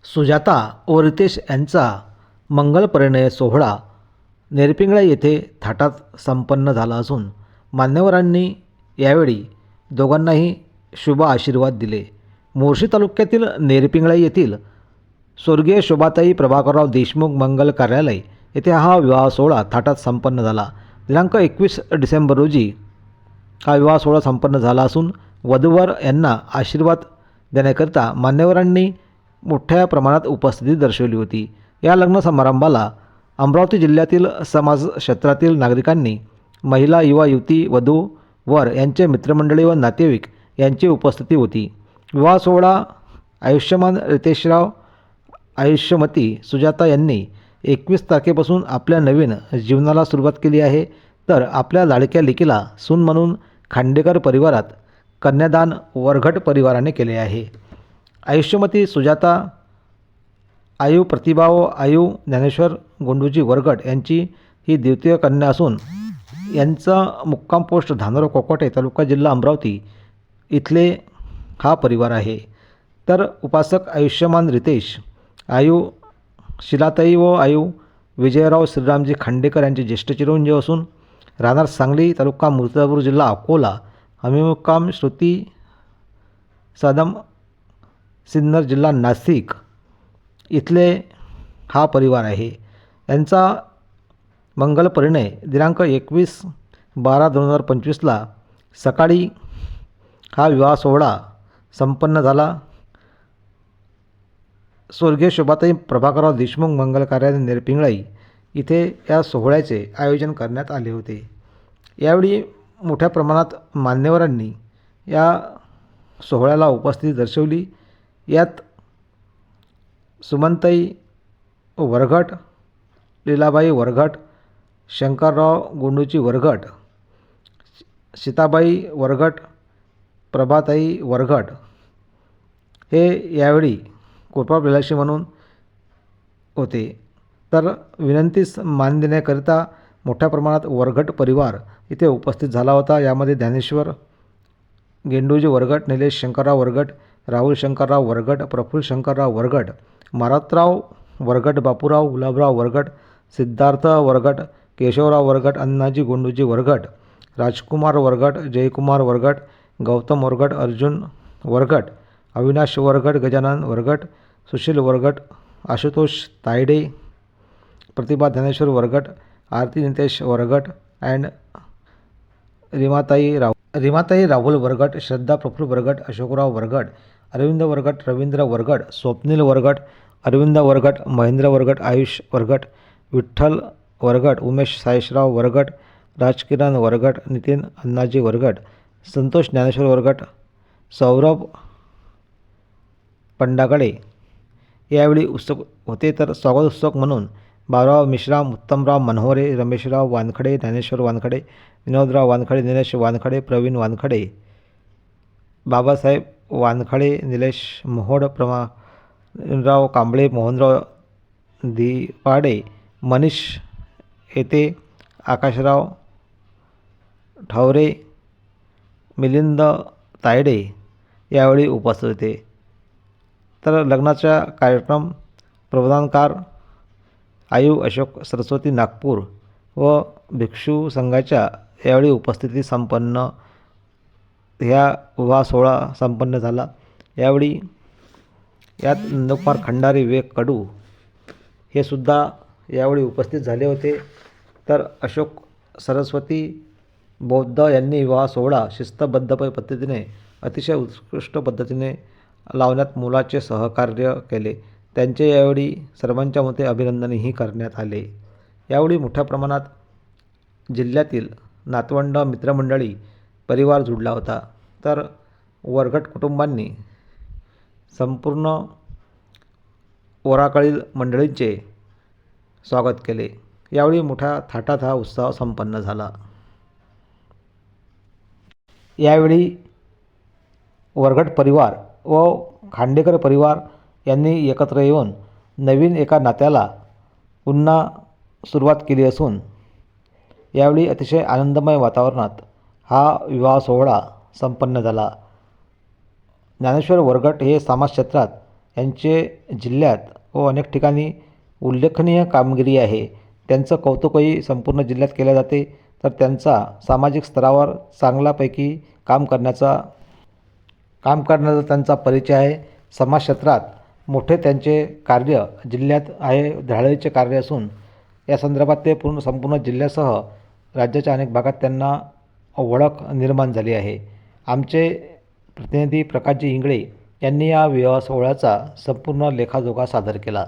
सुजाता व रितेश यांचा मंगलपरिणय सोहळा नेरपिंगळा येथे थाटात संपन्न झाला असून मान्यवरांनी यावेळी दोघांनाही शुभ आशीर्वाद दिले. मोर्शी तालुक्यातील नेरपिंगळा येथील स्वर्गीय शोभाताई प्रभाकरराव देशमुख मंगल कार्यालय येथे हा विवाह सोहळा थाटात संपन्न झाला. दिनांक 21 डिसेंबर रोजी हा विवाह सोहळा संपन्न झाला असून वधूवर यांना आशीर्वाद देण्याकरिता मान्यवरांनी मोठ्या प्रमाणात उपस्थिती दर्शवली होती. या लग्न समारंभाला अमरावती जिल्ह्यातील समाज क्षेत्रातील नागरिकांनी, महिला, युवा, युवती, वधू वर यांचे मित्रमंडळी व नातेवाईक यांची उपस्थिती होती. विवाह सोहळा आयुष्यमान रितेशराव आयुष्यमती सुजाता यांनी 21 तारखेपासून आपल्या नवीन जीवनाला सुरुवात केली आहे. तर आपल्या लाडक्या लेकीला सून म्हणून खांडेकर परिवारात कन्यादान वरघट परिवाराने केले आहे. आयुष्यमती सुजाता आयु प्रतिभा व आयु ज्ञानेश्वर गोंडूजी वरघट यांची ही द्वितीय कन्या असून यांचा मुक्काम पोस्ट धानोरा कोकोटे तालुका जिल्हा अमरावती इथले हा परिवार आहे. तर उपासक आयुष्यमान रितेश आयु शिलाताई व आयु विजयराव श्रीरामजी खांडेकर यांचे ज्येष्ठ चिरंजीव असून राहणार सांगली तालुका मूर्तिजापूर जिल्हा अकोला, हमीमुक्काम श्रुती सदम सिन्नर जिल्हा नाशिक इथले हा परिवार आहे. यांचा मंगलपरिणय दिनांक 21/12/2025 सकाळी हा विवाह सोहळा संपन्न झाला. स्वर्गीय शोभाताई प्रभाकरराव देशमुख मंगल कार्यालय नेरपिंगळाई इथे या सोहळ्याचे आयोजन करण्यात आले होते. यावेळी मोठ्या प्रमाणात मान्यवरांनी या सोहळ्याला उपस्थिती दर्शवली. यात सुमनताई वरघट, लीलाबाई वरघट, शंकरराव गोंडूची वरघट, सीताबाई वरघट, प्रभाताई वरघट हे यावेळी कोरपा प्रलाशी म्हणून होते. तर विनंतीस मान देण्याकरिता मोठ्या प्रमाणात वरघट परिवार इथे उपस्थित झाला होता. यामध्ये ज्ञानेश्वर गेंडूजी वरघट, निलेश शंकरराव वरघट, राहुल शंकरराव वरघट, प्रफुल्ल शंकरराव वरघट, मारुतराव वरघट, बापूराव गुलाबराव वरघट, सिद्धार्थ वरघट, केशवराव वरघट, अण्णाजी गोंडूजी वरघट, राजकुमार वरघट, जयकुमार वरघट, गौतम वरघट, अर्जुन वरघट, अविनाश वरघट, गजानन वरघट, सुशील वरघट, आशुतोष तायडे, प्रतिभा ज्ञानेश्वर वरघट, आरती नितेश वरघट अँड रीमाताई राहुल वरघट, श्रद्धा प्रफुल्ल वरघट, अशोकराव वरघट, अरविंद वरघट, रवींद्र वरघट, स्वप्नील वरघट, अरविंद वरघट, महेंद्र वरघट, आयुष वरघट, विठ्ठल वरघट, उमेश सायशराव वरघट, राजकिरण वरघट, नितीन अण्णाजी वरघट, संतोष ज्ञानेश्वर वरघट, सौरभ पंडागडे यावेळी उत्सुक होते. तर स्वागत उत्सुक म्हणून बाबुराव मिश्राम, उत्तमराव मनोहरे, रमेशराव वानखडे, ज्ञानेश्वर वानखडे, विनोदराव वानखडे, दिनेश वानखडे, प्रवीण वानखडे, बाबासाहेब वानखडे, निलेश मोहोड, प्रमाणराव कांबळे, मोहनराव दिपाडे, मनीष येते, आकाशराव ठावरे, मिलिंद तायडे यावेळी उपस्थित होते. तर लग्नाचा कार्यक्रम प्रबोधनकार आयु अशोक सरस्वती नागपूर व भिक्षू संघाच्या यावेळी उपस्थिती संपन्न ह्या विवाह सोहळा संपन्न झाला. यावेळी यात नंदकुमार खंडारे, विवेक कडू हे सुद्धा यावेळी उपस्थित झाले होते. तर अशोक सरस्वती बौद्ध यांनी विवाह सोहळा शिस्तबद्ध पद्धतीने अतिशय उत्कृष्ट पद्धतीने लावण्यात मुलाचे सहकार्य केले. त्यांचे यावेळी सर्वांच्या मते अभिनंदनही करण्यात आले. यावेळी मोठ्या प्रमाणात जिल्ह्यातील नातवंड, मित्रमंडळी, परिवार जुळला होता. तर वरघट कुटुंबांनी संपूर्ण वराकडील मंडळींचे स्वागत केले. यावेळी मोठ्या थाटात हा उत्सव संपन्न झाला. यावेळी वरघट परिवार व खांडेकर परिवार यांनी एकत्र येऊन नवीन एका नात्याला पुन्हा सुरुवात केली असून यावेळी अतिशय आनंदमय वातावरणात हा विवाह सोहळा संपन्न झाला. ज्ञानेश्वर वरघट हे समाज क्षेत्रात यांचे जिल्ह्यात व अनेक ठिकाणी उल्लेखनीय कामगिरी आहे. त्यांचं कौतुकही संपूर्ण जिल्ह्यात केले जाते. तर त्यांचा सामाजिक स्तरावर चांगल्यापैकी काम करण्याचा त्यांचा परिचय आहे. समाज क्षेत्रात मोठे त्यांचे कार्य जिल्ह्यात आहे, धडाडीचे कार्य असून या संदर्भात ते संपूर्ण जिल्ह्यासह राज्याच्या अनेक भागात त्यांना ओळख निर्माण झाली आहे. आमचे प्रतिनिधी प्रकाशजी इंगळे यांनी या विवाह सोहळ्याचा संपूर्ण लेखाजोखा सादर केला.